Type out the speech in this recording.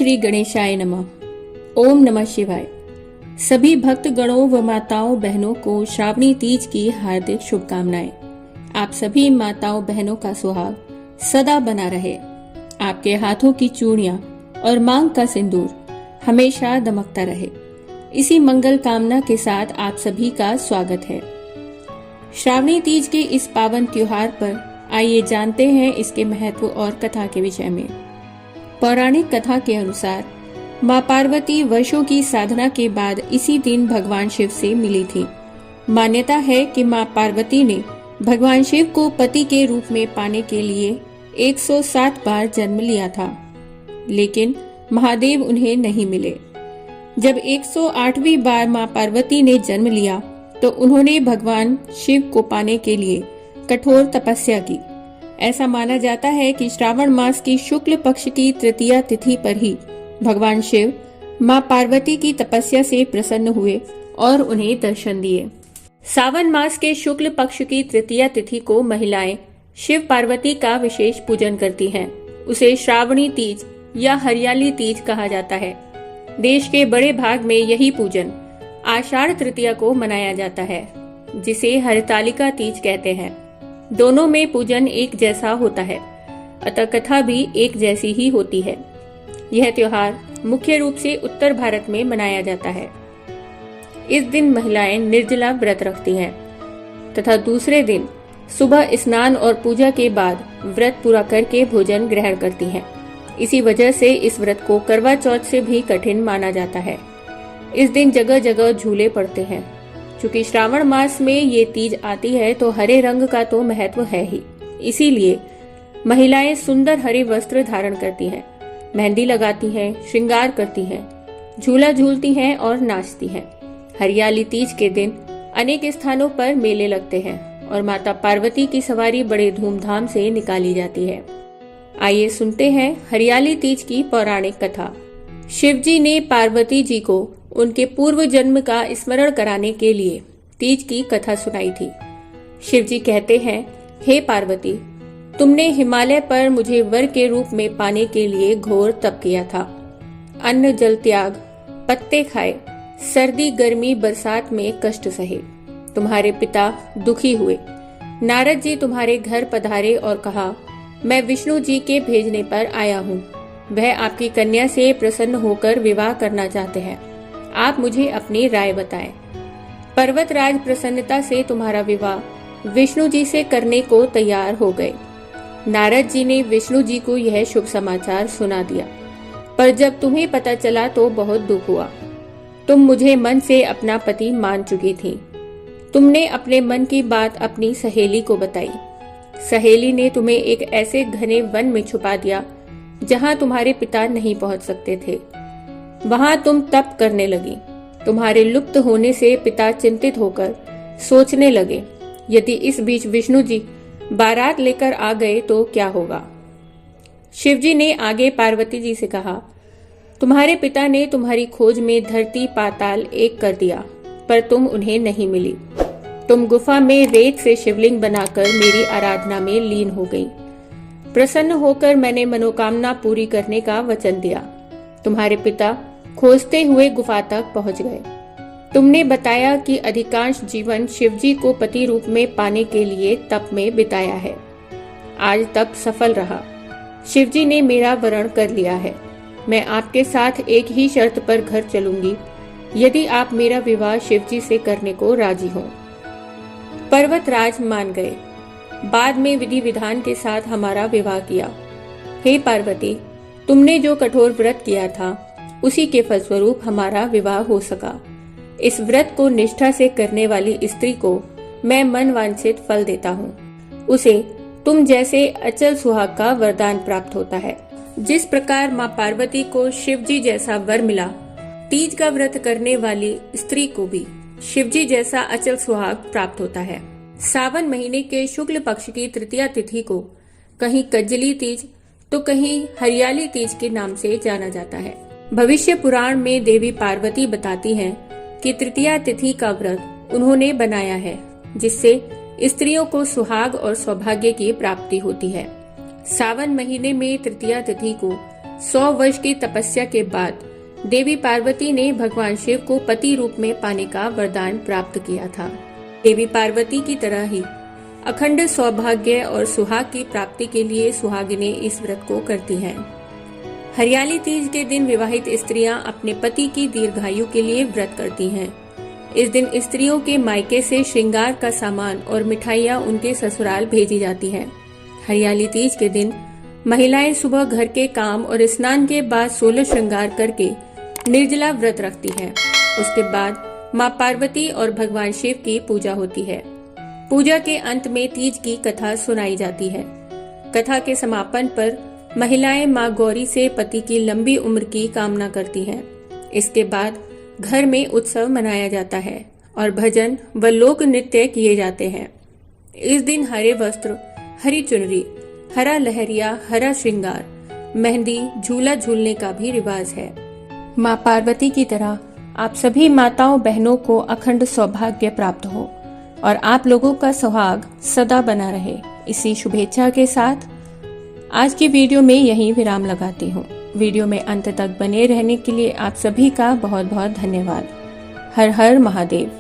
श्री गणेशाय नमः। ओम नमः शिवाय। सभी भक्त गणों व माताओं बहनों को श्रावणी तीज की हार्दिक शुभकामनाएं। आप सभी माताओं बहनों का सुहाग सदा बना रहे। आपके हाथों की चूड़ियां और मांग का सिंदूर हमेशा दमकता रहे। इसी मंगल कामना के साथ आप सभी का स्वागत है। श्रावणी तीज के इस पावन त्योहार पर आइए जानते हैं इसके महत्व और कथा के विषय में। पौराणिक कथा के अनुसार मां पार्वती वर्षों की साधना के बाद इसी दिन भगवान शिव से मिली थी। मान्यता है कि मां पार्वती ने भगवान शिव को पति के रूप में पाने के लिए 107 बार जन्म लिया था, लेकिन महादेव उन्हें नहीं मिले। जब 108वीं बार मां पार्वती ने जन्म लिया तो उन्होंने भगवान शिव को पाने के लिए कठोर तपस्या की। ऐसा माना जाता है कि श्रावण मास की शुक्ल पक्ष की तृतीया तिथि पर ही भगवान शिव मां पार्वती की तपस्या से प्रसन्न हुए और उन्हें दर्शन दिए। सावन मास के शुक्ल पक्ष की तृतीया तिथि को महिलाएं शिव पार्वती का विशेष पूजन करती हैं। उसे श्रावणी तीज या हरियाली तीज कहा जाता है। देश के बड़े भाग में यही पूजन आषाढ़ तृतीया को मनाया जाता है, जिसे हरतालिका तीज कहते हैं। दोनों में पूजन एक जैसा होता है, अतः कथा भी एक जैसी ही होती है। यह त्योहार मुख्य रूप से उत्तर भारत में मनाया जाता है। इस दिन महिलाएं निर्जला व्रत रखती हैं तथा दूसरे दिन सुबह स्नान और पूजा के बाद व्रत पूरा करके भोजन ग्रहण करती हैं। इसी वजह से इस व्रत को करवा चौथ से भी कठिन माना जाता है। इस दिन जगह जगह झूले पड़ते हैं। चूंकि श्रावण मास में ये तीज आती है तो हरे रंग का तो महत्व है ही, इसीलिए महिलाएं सुंदर हरे वस्त्र धारण करती हैं, मेहंदी लगाती हैं, श्रृंगार करती हैं, झूला झूलती हैं और नाचती हैं। हरियाली तीज के दिन अनेक स्थानों पर मेले लगते हैं और माता पार्वती की सवारी बड़े धूमधाम से निकाली जाती है। आइए सुनते हैं हरियाली तीज की पौराणिक कथा। शिवजी ने पार्वती जी को उनके पूर्व जन्म का स्मरण कराने के लिए तीज की कथा सुनाई थी। शिवजी कहते हैं, हे पार्वती, तुमने हिमालय पर मुझे वर के रूप में पाने के लिए घोर तप किया था। अन्न जल त्याग, पत्ते खाए, सर्दी गर्मी बरसात में कष्ट सहे। तुम्हारे पिता दुखी हुए। नारद जी तुम्हारे घर पधारे और कहा, मैं विष्णु जी के भेजने पर आया हूँ। वह आपकी कन्या से प्रसन्न होकर विवाह करना चाहते हैं। आप मुझे अपनी राय बताएं। पर्वतराज प्रसन्नता से तुम्हारा विवाह विष्णु जी से करने को तैयार हो गए। नारद जी ने विष्णु जी को यह शुभ समाचार सुना दिया, पर जब तुम्हें पता चला तो बहुत दुख हुआ। तुम मुझे मन से अपना पति मान चुकी थी। तुमने अपने मन की बात अपनी सहेली को बताई। सहेली ने तुम्हें एक ऐसे घने वन में छुपा दिया जहां तुम्हारे पिता नहीं पहुंच सकते थे। वहां तुम तप करने लगी। तुम्हारे लुप्त होने से पिता चिंतित होकर सोचने लगे, यदि इस बीच विष्णु जी बारात लेकर आ गए तो क्या होगा। शिवजी ने आगे पार्वती जी से कहा, तुम्हारे पिता ने तुम्हारी खोज में धरती पाताल एक कर दिया, पर तुम उन्हें नहीं मिली। तुम गुफा में रेत से शिवलिंग बनाकर मेरी आराधना में लीन हो गई। प्रसन्न होकर मैंने मनोकामना पूरी करने का वचन दिया। तुम्हारे पिता खोजते हुए गुफा तक पहुंच गए। तुमने बताया कि अधिकांश जीवन शिवजी को पति रूप में पाने के लिए तप में बिताया है। आज तप सफल रहा। शिवजी ने मेरा वरण कर लिया है। मैं आपके साथ एक ही शर्त पर घर चलूंगी, यदि आप मेरा विवाह शिवजी से करने को राजी हो। पर्वतराज मान गए। बाद में विधि विधान के साथ हमारा विवाह किया। हे पार्वती, तुमने जो कठोर व्रत किया था उसी के फलस्वरूप हमारा विवाह हो सका। इस व्रत को निष्ठा से करने वाली स्त्री को मैं मन वांछित फल देता हूँ। उसे तुम जैसे अचल सुहाग का वरदान प्राप्त होता है। जिस प्रकार माँ पार्वती को शिवजी जैसा वर मिला, तीज का व्रत करने वाली स्त्री को भी शिवजी जैसा अचल सुहाग प्राप्त होता है। सावन महीने के शुक्ल पक्ष की तृतीया तिथि को कहीं कज्जली तीज तो कहीं हरियाली तीज के नाम से जाना जाता है। भविष्य पुराण में देवी पार्वती बताती हैं कि तृतीया तिथि का व्रत उन्होंने बनाया है, जिससे स्त्रियों को सुहाग और सौभाग्य की प्राप्ति होती है। सावन महीने में तृतीया तिथि को 100 वर्ष की तपस्या के बाद देवी पार्वती ने भगवान शिव को पति रूप में पाने का वरदान प्राप्त किया था। देवी पार्वती की तरह ही अखंड सौभाग्य और सुहाग की प्राप्ति के लिए सुहागिनें इस व्रत को करती हैं। हरियाली तीज के दिन विवाहित स्त्रियां अपने पति की दीर्घायु के लिए व्रत करती हैं। इस दिन स्त्रियों के मायके से श्रृंगार का सामान और मिठाइयां उनके ससुराल भेजी जाती हैं। हरियाली तीज के दिन महिलाएं सुबह घर के काम और स्नान के बाद 16 श्रृंगार करके निर्जला व्रत रखती हैं। उसके बाद मां पार्वती और भगवान शिव की पूजा होती है। पूजा के अंत में तीज की कथा सुनाई जाती है। कथा के समापन पर महिलाएं मां गौरी से पति की लंबी उम्र की कामना करती हैं। इसके बाद घर में उत्सव मनाया जाता है और भजन व लोक नृत्य किए जाते हैं। इस दिन हरे वस्त्र, हरी चुनरी, हरा लहरिया, हरा श्रृंगार, मेहंदी, झूला झूलने का भी रिवाज है। मां पार्वती की तरह आप सभी माताओं बहनों को अखंड सौभाग्य प्राप्त हो और आप लोगों का सुहाग सदा बना रहे। इसी शुभेच्छा के साथ आज की वीडियो में यहीं विराम लगाती हूँ। वीडियो में अंत तक बने रहने के लिए आप सभी का बहुत बहुत धन्यवाद। हर हर महादेव।